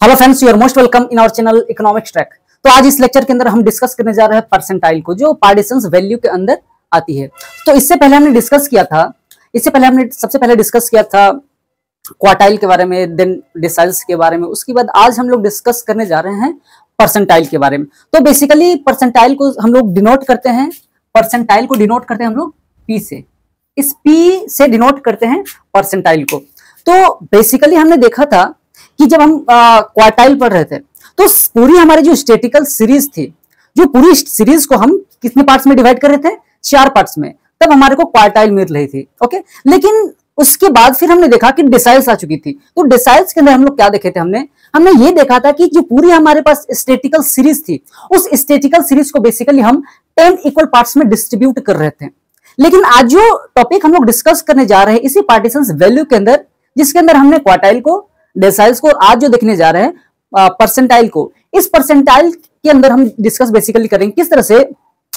Hello friends, you are most welcome in our channel economics track. तो आज इस lecture के अंदर हम डिस्कस करने जा रहे हैं परसेंटाइल को, जो पार्टीशंस वैल्यू के अंदर आती है। तो इससे पहले हमने सबसे पहले डिस्कस किया था क्वार्टाइल के बारे में, देन डिसाइल्स के बारे में। उसके बाद आज हम लोग डिस्कस करने जा रहे हैं परसेंटाइल के बारे में। तो बेसिकली परसेंटाइल को हम लोग डिनोट करते हैं, हम लोग पी से। इस पी से डिनोट करते हैं परसेंटाइल को। तो बेसिकली हमने देखा था कि जब हम क्वार्टाइल पढ़ रहे थे तो पूरी हमारी जो स्टैटिस्टिकल सीरीज थी, जो पूरी सीरीज को हम कितने पार्ट्स में डिवाइड कर रहे थे, 4 पार्ट्स में, तब हमारे को क्वार्टाइल मिल रही थी। ओके, लेकिन उसके बाद फिर हमने देखा कि डिसाइल्स आ चुकी थी। तो डिसाइल्स के अंदर हम लोग क्या देखे थे, हमने ये देखा था कि जो पूरी हमारे पास स्टैटिस्टिकल सीरीज थी, उस स्टैटिस्टिकल सीरीज को बेसिकली हम 10 इक्वल पार्ट्स में डिस्ट्रीब्यूट कर रहे थे। लेकिन आज जो टॉपिक हम लोग डिस्कस करने जा रहे हैं इसी पार्टीशंस वैल्यू के अंदर, जिसके अंदर हमने क्वार्टाइल को, डेसाइल्स को, आज जो देखने जा रहे हैं परसेंटाइल को, इस परसेंटाइल के अंदर हम डिस्कस बेसिकली करेंगे किस तरह से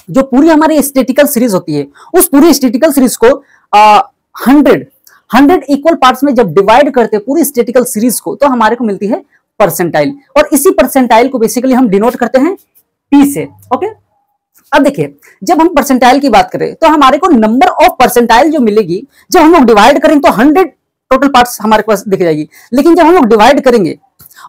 जो पूरी हमारी स्टैटिस्टिकल सीरीज होती है, उस पूरी स्टैटिस्टिकल सीरीज को 100 इक्वल पार्ट्स में जब डिवाइड करते हैं पूरी स्टैटिस्टिकल सीरीज को, तो हमारे को मिलती है परसेंटाइल। और इसी परसेंटाइल को बेसिकली हम डिनोट करते हैं पी से। ओके, अब देखिए, जब हम परसेंटाइल की बात करें तो हमारे को नंबर ऑफ परसेंटाइल जो मिलेगी, जब हम लोग डिवाइड करेंगे तो 100 टोटल पार्ट्स हमारे पास दिख जाएगी। लेकिन जब हम लोग डिवाइड करेंगे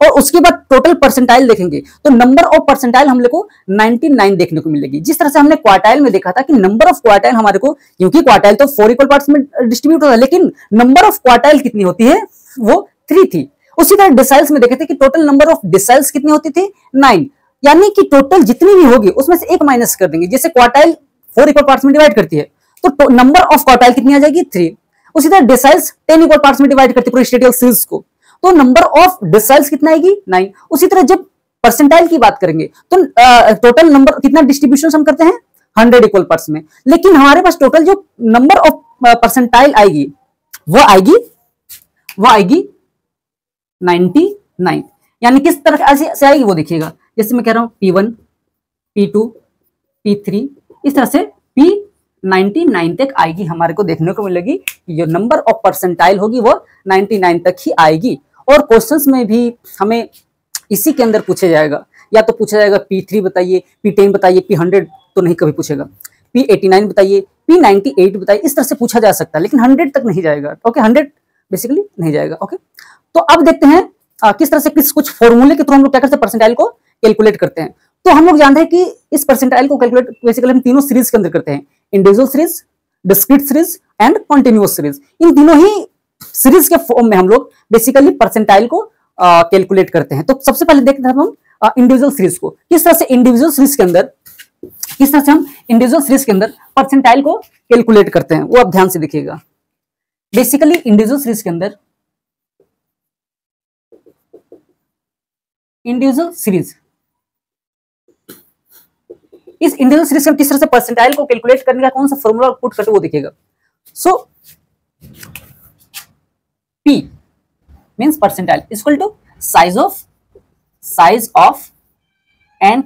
और उसके बाद टोटल परसेंटाइल देखेंगे तो नंबर ऑफ परसेंटाइल हम लोग को 99 देखने को मिलेगी। जिस तरह से हमने क्वार्टाइल में देखा था कि नंबर ऑफ क्वार्टाइल हमारे को, क्योंकि क्वार्टाइल तो 4 इक्वल पार्ट्स में डिस्ट्रीब्यूट होता है, लेकिन नंबर ऑफ क्वार्टाइल कितनी होती है, वो 3 थी। उसी तरह डिसाइल्स में देखे थे कि टोटल नंबर ऑफ डिसाइल्स कितनी होती थी, 9। यानी कि टोटल जितनी भी होगी उसमें से एक माइनस कर देंगे। जैसे क्वार्टाइल 4 इक्वल पार्ट्स में डिवाइड करती है तो नंबर ऑफ क्वार्टाइल कितनी आ जाएगी, 3। उसी तरह डिसाइल्स 10 इक्वल पार्ट्स में डिवाइड करती है पूरी स्टैटिस्टिकल सीरीज को, तो नंबर ऑफ डिसाइल्स कितना आएगी, 9। उसी तरह जब परसेंटाइल की बात करेंगे तो टोटल नंबर कितना डिस्ट्रीब्यूशन हम करते हैं, 100 इक्वल पार्ट्स में। लेकिन हमारे पास टोटल जो नंबर ऑफ परसेंटाइल आएगी वो आएगी 99। यानी किस तरह से आएगी वो देखिएगा। जैसे मैं कह रहा हूं P1, P2, P3, इस तरह से P99 तक आएगी। हमारे को देखने को मिलेगी कि जो नंबर ऑफ परसेंटाइल होगी वो 99 तक ही आएगी। और क्वेश्चंस में भी हमें इसी के अंदर पूछा जाएगा, या तो पूछा जाएगा P3 बताइए, P10 बताइए, P100 तो नहीं कभी पूछेगा, P89 बताइए, P98 बताइए, इस तरह से पूछा जा सकता है, लेकिन 100 तक नहीं जाएगा। ओके, 100 बेसिकली नहीं जाएगा। ओके, तो अब देखते हैं किस तरह से कुछ फॉर्मूले के थ्रू हम लोग क्या करते हैं, परसेंटाइल को कैलकुलेट करते हैं। तो हम लोग जानते हैं कि इस परसेंटाइल को कैलकुलेट बेसिकली हम तीनों सीरीज के अंदर करते हैं, individual series, discrete series and continuous series. इन तीनों ही सीरीज के फॉर्म में हम लोग बेसिकली परसेंटाइल को कैलकुलेट करते हैं। तो सबसे पहले देखते हैं हम इंडिविजुअल सीरीज को, किस तरह से इंडिविजुअल सीरीज के अंदर परसेंटाइल को कैलकुलेट करते हैं, वो आप ध्यान से देखिएगा। बेसिकली इंडिविजुअल सीरीज के अंदर इस इंडिविजुअल सीरीज में किस तरह से परसेंटाइल को कैलकुलेट करने का कौन सा फॉर्मूला पुट करते वो देखिएगा। So P means percentile equal to size of n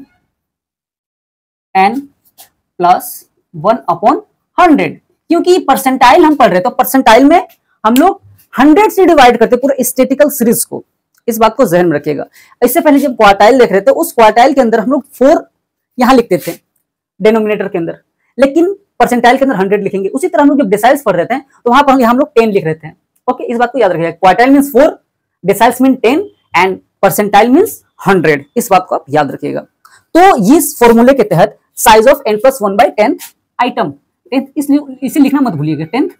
plus 1/100। क्योंकि परसेंटाइल हम पढ़ रहे हैं तो परसेंटाइल में हम लोग 100 से डिवाइड करते पूरे स्टैटिस्टिकल सीरीज को। इस बात को जहन में रखिएगा। इससे पहले जब क्वार्टाइल देख रहे थे उस क्वार्टाइल के अंदर हम लोग 4 यहां लिखते थे डिनोमिनेटर के अंदर, लेकिन परसेंटाइल के अंदर 100 लिखेंगे। उसी तरह हम लोग जब डिसाइल्स पढ़ रहे थे तो वहां पर हम लोग 10 लिख रहे थे। ओके, इस बात को याद रखिएगा। Quartile means 4, deciles mean 10 and percentile means 100। इस बात को आप याद रखिएगा। तो इस फॉर्मूले के तहत size of n + 1/10 item, 10th इसलिए इसे लिखना मत भूलिएगा, 10th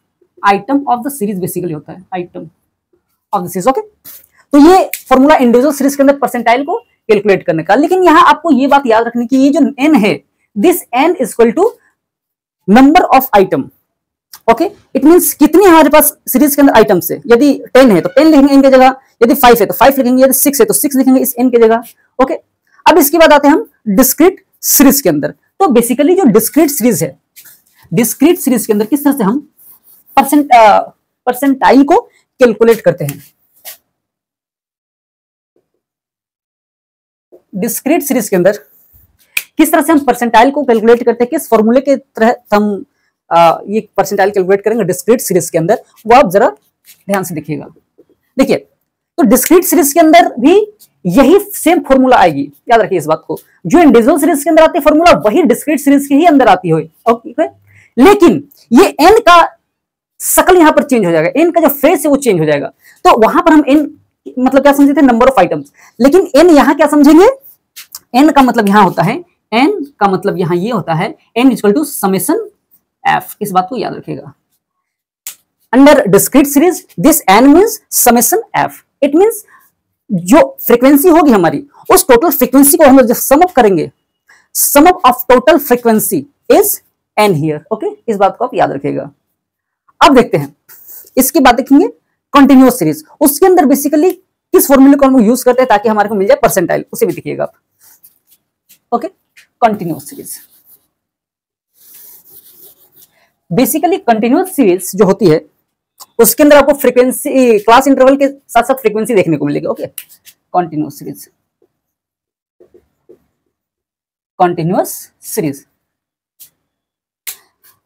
item of the series basically होता है, item of the series. Okay, तो ये फॉर्मूला इंडिविजुअल सीरीज के अंदर परसेंटाइल को कैलकुलेट करने का। लेकिन यहां आपको ये बात याद रखनी कि ये जो n है, this n equal to number of item. Okay, it means कितनी हमारे पास सीरीज के अंदर आइटम्स है। यदि 10 है तो 10 लिखेंगे n की जगह, यदि 5 है तो 5 लिखेंगे, यदि 6 है तो 6 लिखेंगे इस n की जगह। ओके, अब इसके बाद आते हैं हम डिस्क्रीट सीरीज के अंदर। तो बेसिकली जो डिस्क्रीट सीरीज है, डिस्क्रीट सीरीज के अंदर किस तरह से हम परसेंटाइल को कैलकुलेट करते हैं। डिस्क्रीट सीरीज के अंदर किस तरह से हम परसेंटाइल को कैलकुलेट करते हैं, किस फॉर्मूले के तहत हम ये परसेंटाइल कैलकुलेट करेंगे डिस्क्रीट सीरीज के अंदर, वो आप जरा ध्यान से देखिएगा। देखिए, तो डिस्क्रीट सीरीज के अंदर भी यही सेम फॉर्मूला आएगी, याद रखिए इस बात को। जो इंडिविजुअल सीरीज के अंदर आती है फॉर्मूला, वही डिस्क्रीट सीरीज के ही अंदर आती है। ओके, लेकिन ये n का शकल यहां पर चेंज हो जाएगा, n का जो फेस है वो चेंज हो जाएगा। तो वहां पर हम n मतलब क्या समझे थे, नंबर ऑफ आइटम्स, लेकिन n यहां क्या समझेंगे, n का मतलब यहां होता है, n का मतलब यहां ये होता है n equal to summation f। इस बात को याद रखिएगा। Under discrete series this n means summation f। It means जो फ्रीक्वेंसी होगी हमारी, उस टोटल फ्रीक्वेंसी को हम लोग जब सम अप करेंगे, sum up of total frequency is n here. Okay, इस बात को आप याद रखिएगा। अब देखते हैं, इसके बाद देखेंगे कंटिन्यूअस सीरीज। उसके अंदर बेसिकली किस फॉर्मूले को हम यूज करते हैं ताकि हमारे को मिल जाए परसेंटाइल, उसे भी देखिएगा आप। Okay, continuous series, basically continuous series जो होती है उसके अंदर आपको फ्रीक्वेंसी, क्लास इंटरवल के साथ साथ फ्रीक्वेंसी देखने को मिलेगी। Okay, continuous series, continuous series,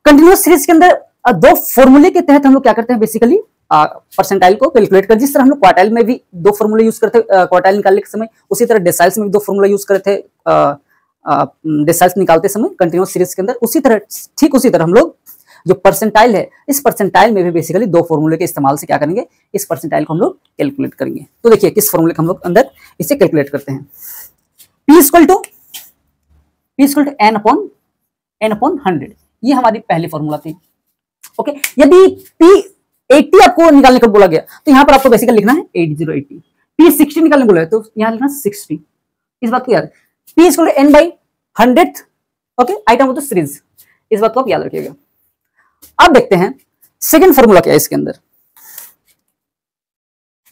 continuous series के अंदर दो फॉर्मूले के तहत हम लोग क्या करते हैं, बेसिकली परसेंटाइल को कैलकुलेट कर, जिस तरह हम लोग क्वार्टाइल में भी दो फॉर्मूले यूज करते हैं क्वार्टाइल निकालने के समय, उसी तरह डेसाइल्स में भी दो फॉर्मूला यूज करते थे डेसाइल्स निकालते समय कंटिन्यूअस सीरीज के अंदर। उसी तरह, ठीक उसी तरह हम लोग जो परसेंटाइल है, इस परसेंटाइल में भी बेसिकली दो फॉर्मूले के इस्तेमाल से क्या करेंगे, इस परसेंटाइल को हम लोग कैलकुलेट करेंगे। तो देखिए किस फॉर्मूले का हम लोग अंदर इसे कैलकुलेट करते हैं। P equal to n upon 100, ये हमारी पहली फॉर्मूला थी। ओके, यदि P 80 आपको निकालने को बोला गया तो यहां पर आपको बेसिकली लिखना है 8080। P 60 निकालने को बोला है तो यहां लिखना 60। इस बात को याद, P equal to n by 100th। Okay, item of the series, इस बात को आप याद रखिएगा। अब देखते हैं सेकंड फॉर्मूला क्या है इसके अंदर।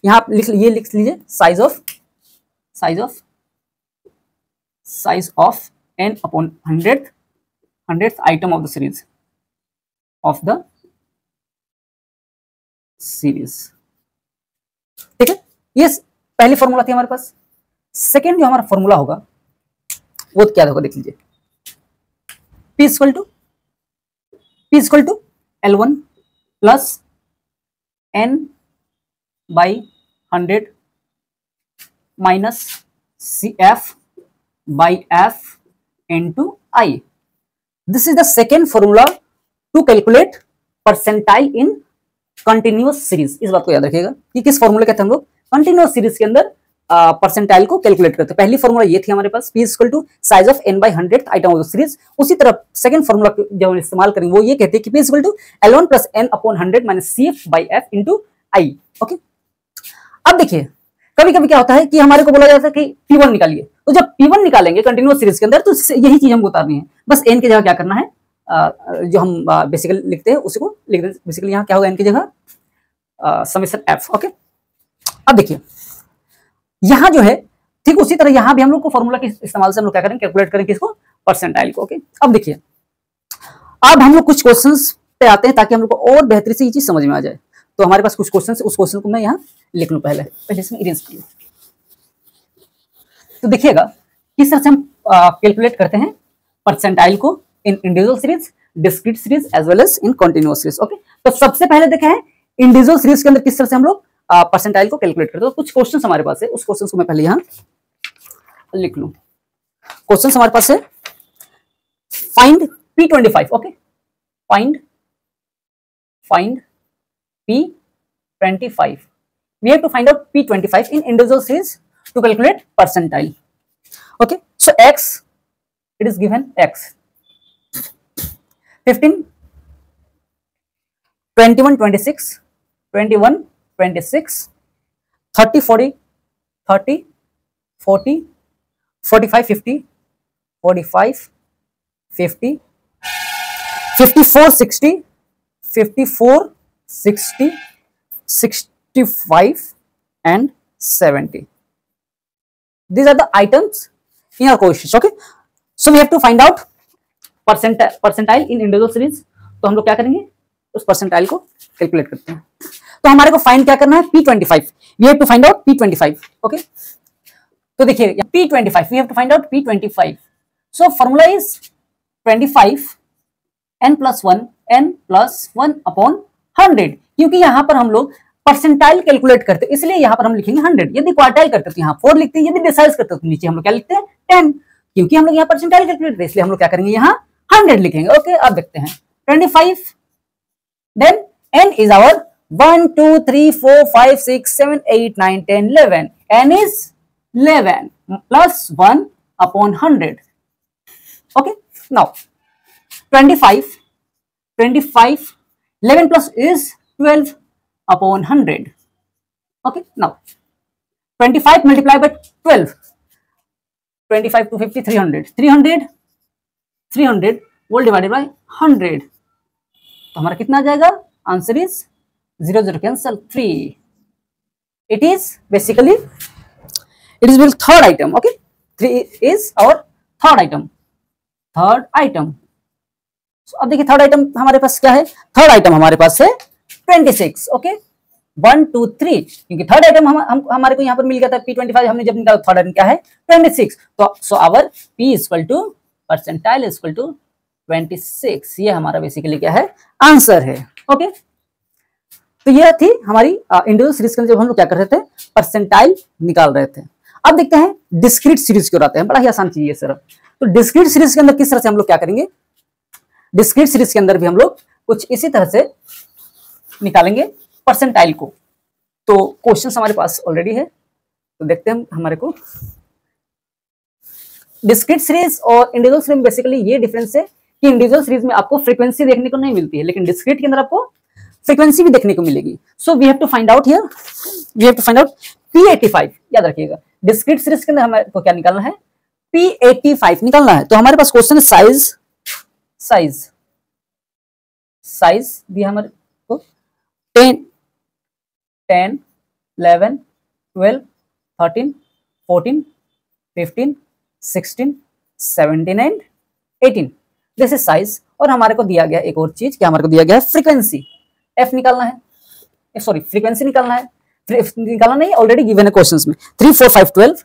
यहां आप लिख लीजिए size of n upon 100th item of the series ठीक है, ये पहली फॉर्मूला थी हमारे पास। सेकंड जो हमारा फॉर्मूला होगा वो क्या होगा, देख लीजिए। P equal to L1 plus n by 100 minus CF by F into I। This is the second formula to calculate percentile in continuous series. इस बात को याद रखिएगा कि किस फॉर्मूले कहते हैं हम लोग कंटिन्यूअस सीरीज के अंदर परसेंटाइल को कैलकुलेट करते हैं। पहली फॉर्मूला ये थी हमारे पास, P equal to size of n by 100th item of the series. उसी तरह सेकंड फॉर्मूला जो हम इस्तेमाल करेंगे वो ये कहते हैं कि P equal to L1 plus n upon 100 minus CF by F into I। ओके, अब देखिए कभी कभी क्या होता है कि हमारे को बोला जाता है कि P1 निकालिए, तो जब P1 निकालेंगे कंटिन्यूअस सीरीज के अंदर तो यही चीज हमको उतारनी है, बस n की जगह क्या करना है, जो हम बेसिकली लिखते हैं उसी को लिख दें। बेसिकली यहाँ क्या होगा, n की जगह समेशन f। ओके, अब देखिए यहां जो है ठीक उसी तरह यहां भी हम लोग को फॉर्मूला के इस्तेमाल से हम लोग क्या करेंगे, कैलकुलेट करेंगे किसको, परसेंटाइल को। ओके, अब देखिए अब हम लोग कुछ क्वेश्चंस पे आते हैं ताकि हम लोग को और बेहतरी से ये चीज समझ में आ जाए। तो हमारे पास कुछ क्वेश्चन, उस क्वेश्चन को मैं यहाँ लिख लूं पहले इसमें इरेज कर लूं। तो देखिएगा किस तरह से हम कैलकुलेट करते हैं परसेंटाइल को in individual series, discrete series as well as in continuous series. Okay, तो सबसे पहले देखा है इंडिविजुअल सीरीज के अंदर किस तरह से हम लोग परसेंटाइल को कैलकुलेट करते हैं। तो कुछ क्वेश्चंस हमारे पास है, उस क्वेश्चंस को मैं पहले यहाँ लिख लूं। क्वेश्चंस हमारे पास है, find P25। Okay, find P25। We have to find out P25 in individual series to calculate percentile. Okay, so X, it is given X 15, 21, 26, 21, 26, 30, 40, 30, 40, 45, 50, 45, 50, 54, 60, 54, 60, 65 and 70. These are the items in our questions. Okay, so we have to find out percentile in individual series. तो हम लोग क्या करेंगे, उस percentile को calculate करते हैं। तो हमारे को फाइंड क्या करना है, P25। We have to find out P25. Okay, तो देखिए P25, we have to find out P25. So formula is 25 n plus 1 upon 100, क्योंकि यहां पर हम लोग परसेंटाइल कैलकुलेट करते, इसलिए यहाँ पर हम लिखेंगे 100। यदि क्वार्टाइल करते तो यहाँ 4 लिखते हैं, यदि डिसाइज करते तो नीचे हम लोग क्या लिखते हैं 10, क्योंकि हम लोग यहाँ परसेंटाइल कैलकुलेट करते हैं, इसलिए हम लोग क्या करेंगे यहाँ 100 लिखेंगे। ओके, अब देखते हैं 25, then n is our 1 2 3 4 5 6 7 8 9 10 11, n is 11 plus 1 upon 100. Okay, now 25 11 plus is 12 upon 100. Okay, now 25 multiplied by 12, 25 to 50, 300 whole divided by 100, तो हमारा कितना आ जाएगा? Answer is 0 0 cancel 3. It is basically third item. Okay, 3 is our third item. अब देखिए third item हमारे पास क्या है? थर्ड आइटम हमारे पास है 26. ओके, 1 2 3, क्योंकि थर्ड आइटम हमारे को यहाँ पर मिल गया था P25, हमने जब निकाला थर्ड आइटम क्या है 26. तो so our P equal to percentile equal to 26. ये हमारा बेसिकली क्या है? आंसर है. ओके, तो ये थी हमारी इंडिविजुअल सीरीज के अंदर जब हम लोग क्या कर रहे थे? परसेंटाइल निकाल रहे थे. अब देखते हैं डिस्क्रीट सीरीज की ओर आते हैं. बड़ा ही आसान चीज है सर. तो डिस्क्रीट सीरीज के अंदर किस तरह से हम लोग क्या करेंगे? डिस्क्रीट सीरीज के अंदर भी हम लोग कुछ इसी तरह से निकालेंगे परसेंटाइल को. तो क्वेश्चंस हमारे पास ऑलरेडी है, तो देखते हैं हमारे को. डिस्क्रीट सीरीज और इंडिविजुअल सीरीज में बेसिकली ये डिफरेंस है कि इंडिविजुअल सीरीज में आपको फ्रीक्वेंसी देखने को नहीं मिलती है, लेकिन डिस्क्रीट के अंदर आपको फ्रीक्वेंसी भी देखने को मिलेगी. So we have to find out here, we have to find out P85. याद रखिएगा डिस्क्रीट सीरीज के अंदर हमारे को क्या निकालना है? P85 निकालना है. तो हमारे पास क्वेश्चन है साइज दिया हमारे को 10 11 12 13 14 15 16 17 एंड 18. This is size. और हमारे को दिया गया एक और चीज, क्या हमारे को दिया गया है? फ्रीक्वेंसी f निकालना है. सॉरी, फ्रीक्वेंसी निकालना है. निकालना नहीं, ऑलरेडी गिवन है क्वेश्चंस में. 3 4 5 12,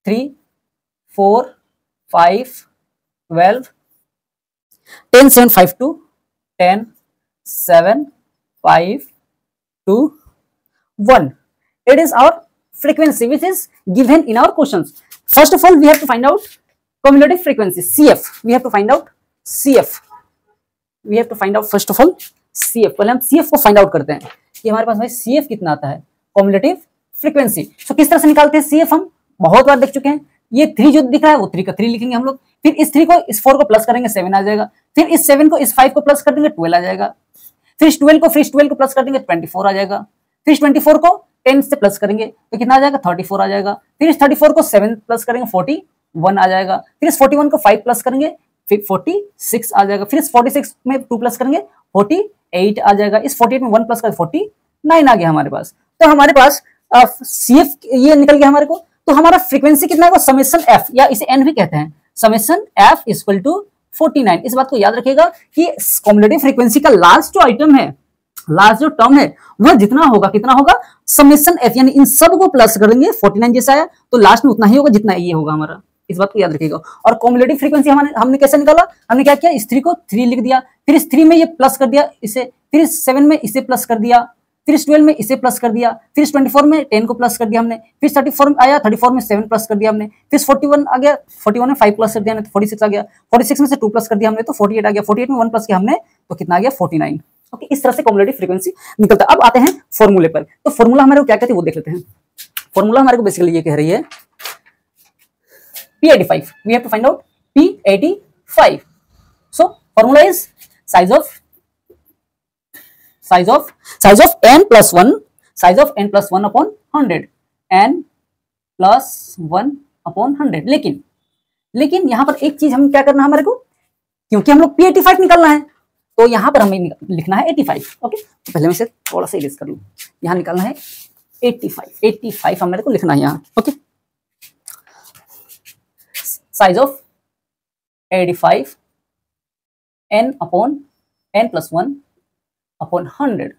3 4 5 12, 10 7 5 2, 10 7 5 2 1. It is our frequency which is given in our questions. First of all, we have to find out cumulative frequency CF. We have to find out CF. We have to find out first of all CF. पहले हम CF को find out करते हैं कि हमारे पास भाई CF कितना आता है? Cumulative frequency. सो किस तरह से निकालते हैं CF? हम बहुत बार देख चुके हैं. ये 3 जो दिख रहा है वो 3 का 3 लिखेंगे हम लोग. फिर इस 3 को इस 4 को प्लस करेंगे 7 आ जाएगा. फिर इस 7 को इस 5 को प्लस कर देंगे 12 आ जाएगा. फिर इस 12 को प्लस कर देंगे 24 आ जाएगा. फिर इस 24 को 10 से प्लस करेंगे तो कितना आ जाएगा? 34 आ जाएगा. फिर इस 34 को 7 प्लस करेंगे 41 आ जाएगा. फिर इस 41 को 5 प्लस करेंगे फिर 46 आ जाएगा. फिर इस 46 में 2 प्लस करेंगे 48 आ जाएगा. इस 48 में 1 प्लस कर 49 आ गया हमारे पास. तो हमारे पास CF ये निकल गया हमारे को. तो हमारा फ्रीक्वेंसी कितना है? वो समेशन f, या इसे n भी कहते हैं. Summation f equal to 49. इस बात को याद रखिएगा कि कम्युलेटिव फ्रीक्वेंसी का लास्ट जो आइटम है, लास्ट जो टर्म है, वह जितना होगा कितना होगा? समेशन f, यानी इन सब को प्लस करेंगे 49 जैसा आया तो लास्ट में उतना ही होगा जितना ये होगा हमारा. इस बात को याद रखिएगा. और कम्युलेटिव फ्रीक्वेंसी हमने कैसे निकाला? हमने क्या किया? इस 3 को 3 लिख दिया, फिर इस 3 में ये प्लस कर दिया इसे, फिर इस 7 में इसे प्लस कर दिया, फिर इस 12 में इसे प्लस कर दिया, फिर इस 24 में 10 को प्लस कर दिया हमने, फिर 34 में आया 34 में 7 प्लस कर दिया हमने, फिर 41 आ गया, 41 में 5 प्लस कर दिया हमने तो 46 आ गया, 46 में से 2 प्लस कर दिया हमने तो 48 आ गया, 48 में 1 प्लस किया हमने तो कितना आ गया? 49. ओके, इस तरह से कम्युलेटिव फ्रीक्वेंसी निकलता है. अब आते हैं फॉर्मूले पर. तो फॉर्मूला हमारे को क्या कहती है वो देख लेते हैं. फॉर्मूला हमारे को बेसिकली ये कह रही है P85. We have to find out P85. So formula is size of n plus 1, size of n plus 1 upon 100, n plus 1 upon 100. लेकिन यहां पर एक चीज हम क्या करना है हमारे को, क्योंकि हम लोग P85 निकालना है तो यहां पर हमें लिखना है 85. ओके, तो पहले मैं इसे थोड़ा सा इरेज कर लूं. यहां निकालना है 85 हमारे को लिखना है यहाँ. Okay, size of 85 n upon n plus 1 upon 100,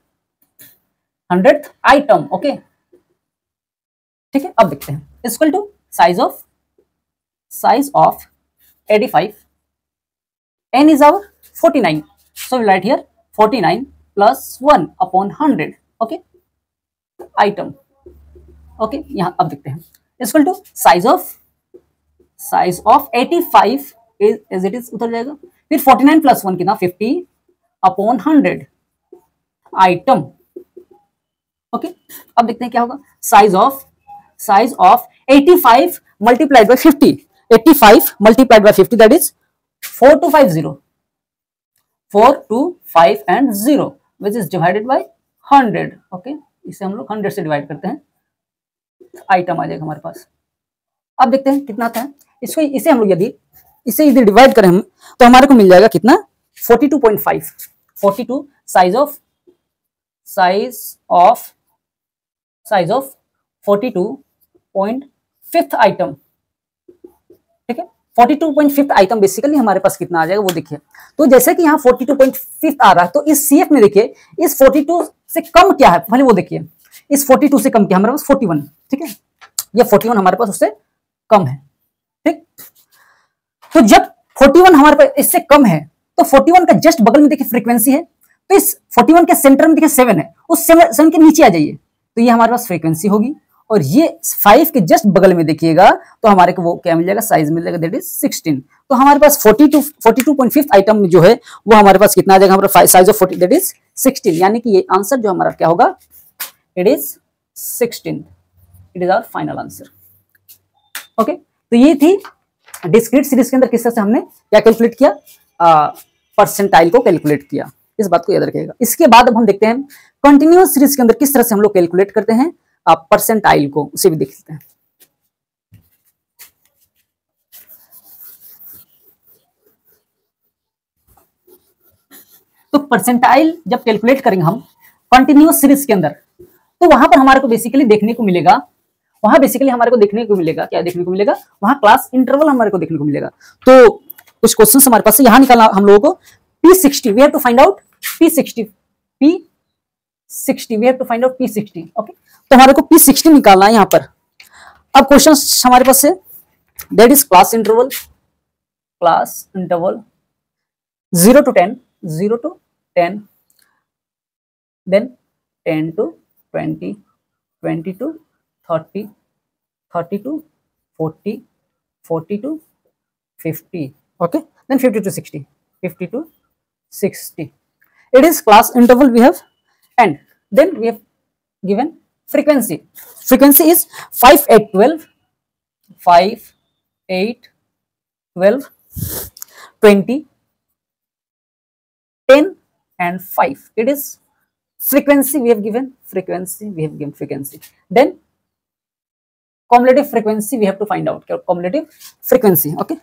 100th item. Okay, ठीक है. अब देखते हैं equal to size of 85, n is our 49, so we write here 49 plus 1 upon 100. Okay, item. Okay, यहां अब देखते हैं equal to size of 85 as it is उतर जाएगा, फिर 49 प्लस 1 कितना 50 अपॉन 100 आइटम। ओके, अब देखते हैं क्या होगा, size of 85 multiplied by 50, 85 multiplied by 50 that is 4250, 425 and 0 which is divided by 100। Okay, इसे हम लोग 100 से डिवाइड करते हैं, आइटम आ जाएगा हमारे पास। अब देखते हैं कितना आता है इसको, इसे हम लोग यदि डिवाइड करें हम तो हमारे को मिल जाएगा कितना 42.5, 42 साइज ऑफ 42.5 आइटम। ठीक है, 42.5 आइटम बेसिकली हमारे पास कितना आ जाएगा वो देखिए। तो जैसे कि यहाँ 42.5 आ रहा है तो इस CF में देखिए इस 42 से कम क्या है पहले वो देखिए, इस 42 से कम क्या हमारे पास 41। ठीक है, ये 41 हमारे पास उससे कम है। ठीक, तो जब 41 हमारे पास इससे कम है तो 41 का जस्ट बगल में देखिए फ्रीक्वेंसी है, तो इस 41 के सेंटर में देखिए 7 है, उस 7 के नीचे आ जाइए तो ये हमारे पास फ्रीक्वेंसी होगी, और ये 5 के जस्ट बगल में देखिएगा तो हमारे को वो क्या मिल जाएगा, साइज मिल जाएगा दैट इज 16। तो हमारे पास 42.5 आइटम जो है वो हमारे पास कितना आ जाएगा, हमारा साइज ऑफ 40 दैट इज 16, यानी कि ये आंसर जो हमारा क्या होगा, it is 16, it is our final answer. Okay, तो ये थी डिस्क्रीट सीरीज के अंदर किस तरह से हमने क्या कैलकुलेट किया, परसेंटाइल को कैलकुलेट किया, इस बात को याद रखिएगा। इसके बाद अब हम देखते हैं कंटिन्यूअस सीरीज के अंदर किस तरह से हम लोग कैलकुलेट करते हैं परसेंटाइल को, उसे भी देख लेते हैं। तो परसेंटाइल जब कैलकुलेट करेंगे हम कंटिन्यूअस सीरीज के अंदर, तो वहां पर हमारे को बेसिकली देखने को मिलेगा, क्या देखने को मिलेगा, वहां क्लास इंटरवल हमारे को देखने को मिलेगा। तो कुछ क्वेश्चंस हमारे पास यहां निकालना हम लोगों को P60, we have to find out P60, we have to find out P60। Okay, तो हमारे को P60 निकालना है यहां पर। अब क्वेश्चंस हमारे पास है that is class interval 0 to 10, then 10 to 20, 20 to 30, 30 to 40, 40 to 50, okay, then 50 to 60, 50 to 60. It is class interval we have, and then we have given frequency. Frequency is 5, 8, 12, 5, 8, 12, 20, 10 and 5. It is frequency we have given, frequency. Then cumulative frequency we have to find out, cumulative frequency. Okay,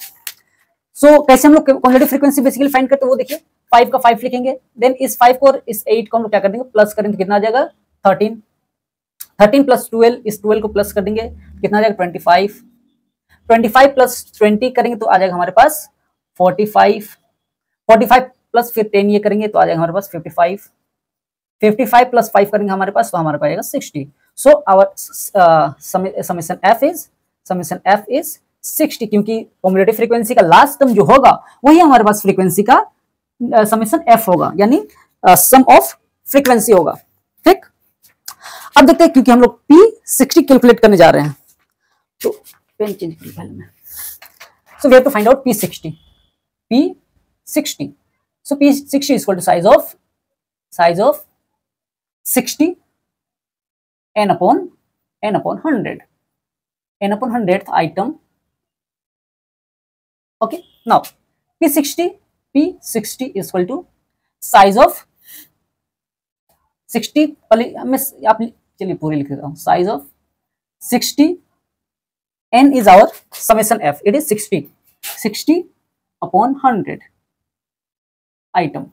so कैसे हम लोग cumulative frequency basically find करते हैं वो देखिए, 5 का 5 लिखेंगे, then इस 5 को और इस 8 को हम लोग क्या कर देंगे, प्लस करेंगे तो कितना आ जाएगा 13, 13 प्लस 12, इस 12 को प्लस कर देंगे कितना आ जाएगा 25, 25 प्लस 20 करेंगे तो आ जाएगा हमारे पास 45, 45 प्लस फिर 10 ये करेंगे तो आ जाएगा हमारे पास 55, 55 प्लस 5 करेंगे हमारे पास तो हमारे पास आएगा 60। So our summation F is 60, क्योंकि कम्युलेटिव फ्रीक्वेंसी का लास्ट टर्म जो होगा वही हमारे पास फ्रीक्वेंसी का समेशन एफ होगा, यानी सम ऑफ फ्रीक्वेंसी होगा। ठीक, अब देखते हैं क्योंकि हम लोग P60 कैलकुलेट करने जा रहे हैं, तो पेन चेंज कर पहले में। So we have to find out P60, so P60 is equal to size of 60 n upon 100, n upon 100th item. Okay, now P60 is equal to size of 60, मैं आप चलिए पूरी लिख देता हूं, size of 60, n is our summation f, it is 60 upon 100 item.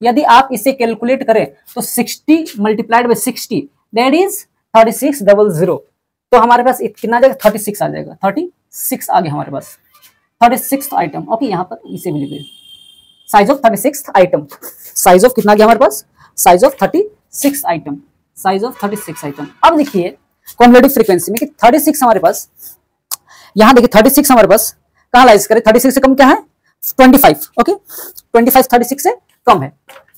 यदि आप इसे कैलकुलेट करें तो 60 मल्टीप्लाइड बाय 60 दैट इज 3600, तो हमारे पास कितना आ जाएगा 36 आ जाएगा, 36 आ गया हमारे पास, 36th आइटम। ओके, यहाँ पर इसे भी लिखिए size of 36th item, size of कितना आ गया हमारे पास, size of 36 item, size of 36 item. अब देखिए कम्युलेटिव फ्रीक्वेंसी में कि 36 हमारे पास, यहाँ देखिए 36 हमारे पास कहाँ लाइज करे, 36 से कम क्या है 25। ओके, 25 36 से कम है,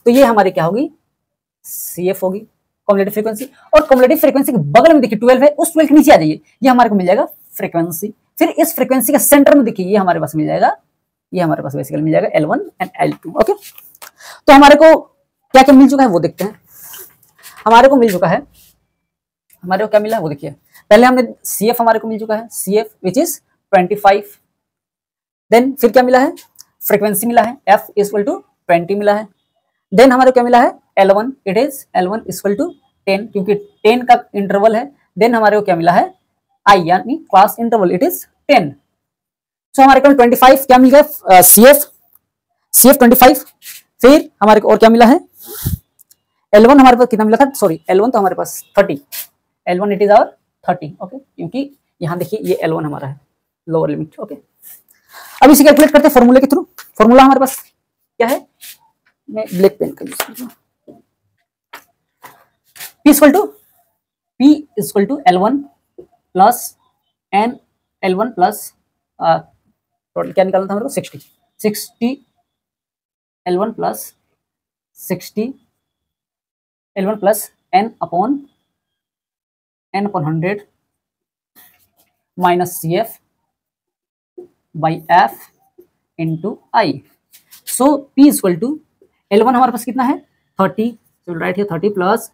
तो ये हमारे क्या होगी CF होगी, कॉम्युलेटिव फ्रीक्वेंसी, और कॉम्युलेटिव फ्रीक्वेंसी के बगल में देखिए 12 है, उस 12 के नीचे आ जाइए, ये हमारे को मिल जाएगा फ्रीक्वेंसी। फिर इस फ्रीक्वेंसी के सेंटर में देखिए ये हमारे पास मिल जाएगा, ये हमारे पास बेसिकली मिल जाएगा L1 एंड L2। ओके, तो हमारे को क्या क्या मिल चुका है वो देखते हैं। हमारे को मिल चुका है, हमारे को क्या मिला है वो देखिए। पहले हमने CF हमारे को मिल चुका है, CF विच इज 25। देन फिर क्या मिला है, फ्रीक्वेंसी मिला है, F इक्वल टू 20 मिला है। देन हमारे को क्या मिला है, L1, it is L1 equal to 10, क्योंकि 10 का इंटरवल है। देन हमारे को क्या मिला है, I यानी क्लास इंटरवल, इट इज 10। सो हमारे को 25 क्या मिल गया, CF 25। फिर हमारे को और क्या मिला है, L1 हमारे पास कितना मिला था, सॉरी L1 तो हमारे पास 30, L1 it is our 30। Okay, क्योंकि यहाँ देखिए ये L1 हमारा है लोअर लिमिट। ओके, अब इसे कैलकुलेट करते हैं फॉर्मूले के थ्रू। फॉर्मूला हमारे पास क्या है, मैं ब्लैक पेन का यूज करता हूं। P equal to L1 plus N L1 plus total क्या निकालना था हमारे को, 60 L1 plus 60 L1 plus N upon 100 minus CF by F into I। So P equal to L1 हमारे पास कितना है 30, so राइट हियर 30 प्लस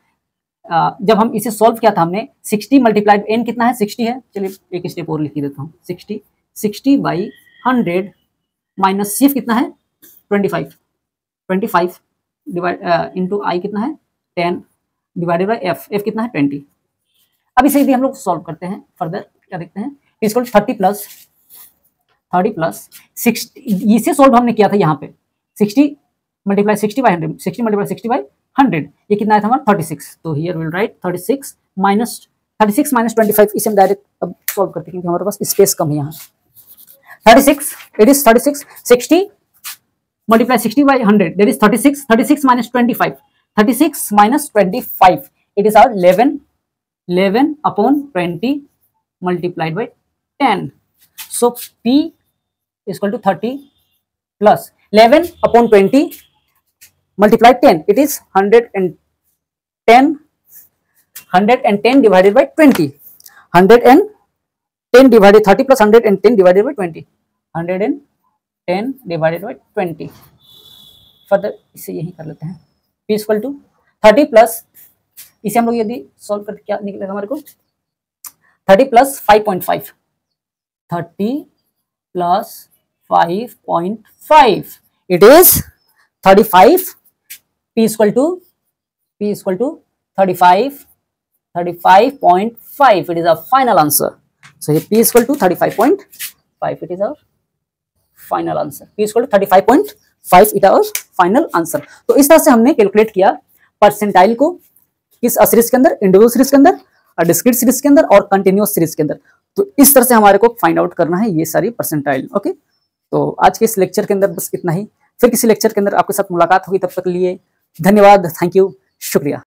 जब हम इसे सॉल्व किया था हमने 60 मल्टीप्लाइड N कितना है 60 है, चलिए एक स्टेप और लिख देता हूँ, 60 बाई 100 माइनस CF कितना है 25 डिवाइड इंटू I कितना है 10 डिवाइडेड बाई F कितना है 20। अब इसे यदि हम लोग सॉल्व करते हैं फर्दर, क्या देखते हैं, इक्वल 30 प्लस 60, इसे सॉल्व हमने किया था यहाँ पे 60 मल्टीप्लाई 60 बाई 100, 60 मल्टीप्लाई 60 बाई 100, ये कितना है था हमारा 36। तो हियर विल राइट 36 माइनस 25, इसे हम डायरेक्ट अब सॉल्व करते हैं क्योंकि हमारे पास स्पेस कम है यहाँ। 36 it is 36, 60 multiply 60 by 100 that is 36 minus 25, 36 minus 25 it is our 11 upon 20 multiplied by 10। So P equal to 30 plus 11 upon 20 multiplied 10, it is 110 divided by 20, 110 divided 30 plus 110 divided by 20, 110 divided by 20। Further इसे यही कर लेते हैं, P equal to 30 plus, इसे हम लोग यदि solve करके क्या निकलेगा हमारे को, 30 प्लस 5.5, 30 प्लस 5.5 it is 35। P equal to 35.5 it is our final answer। so here P equal to 35.5 it is our final answer। P equal to 35.5 it is our final answer। तो इस तरह से हमने कैलकुलेट किया परसेंटाइल को किस सीरीज के अंदर, इंडिविजुअल सीरीज के अंदर, डिस्क्रीट सीरीज के अंदर और कंटिन्यूअस सीरीज के अंदर। तो इस तरह से हमारे को फाइंड आउट करना है ये सारी परसेंटाइल। ओके, तो आज के इस लेक्चर के अंदर बस इतना ही, फिर किसी लेक्चर के अंदर आपके साथ मुलाकात होगी, तब तक के लिए धन्यवाद, थैंक यू, शुक्रिया।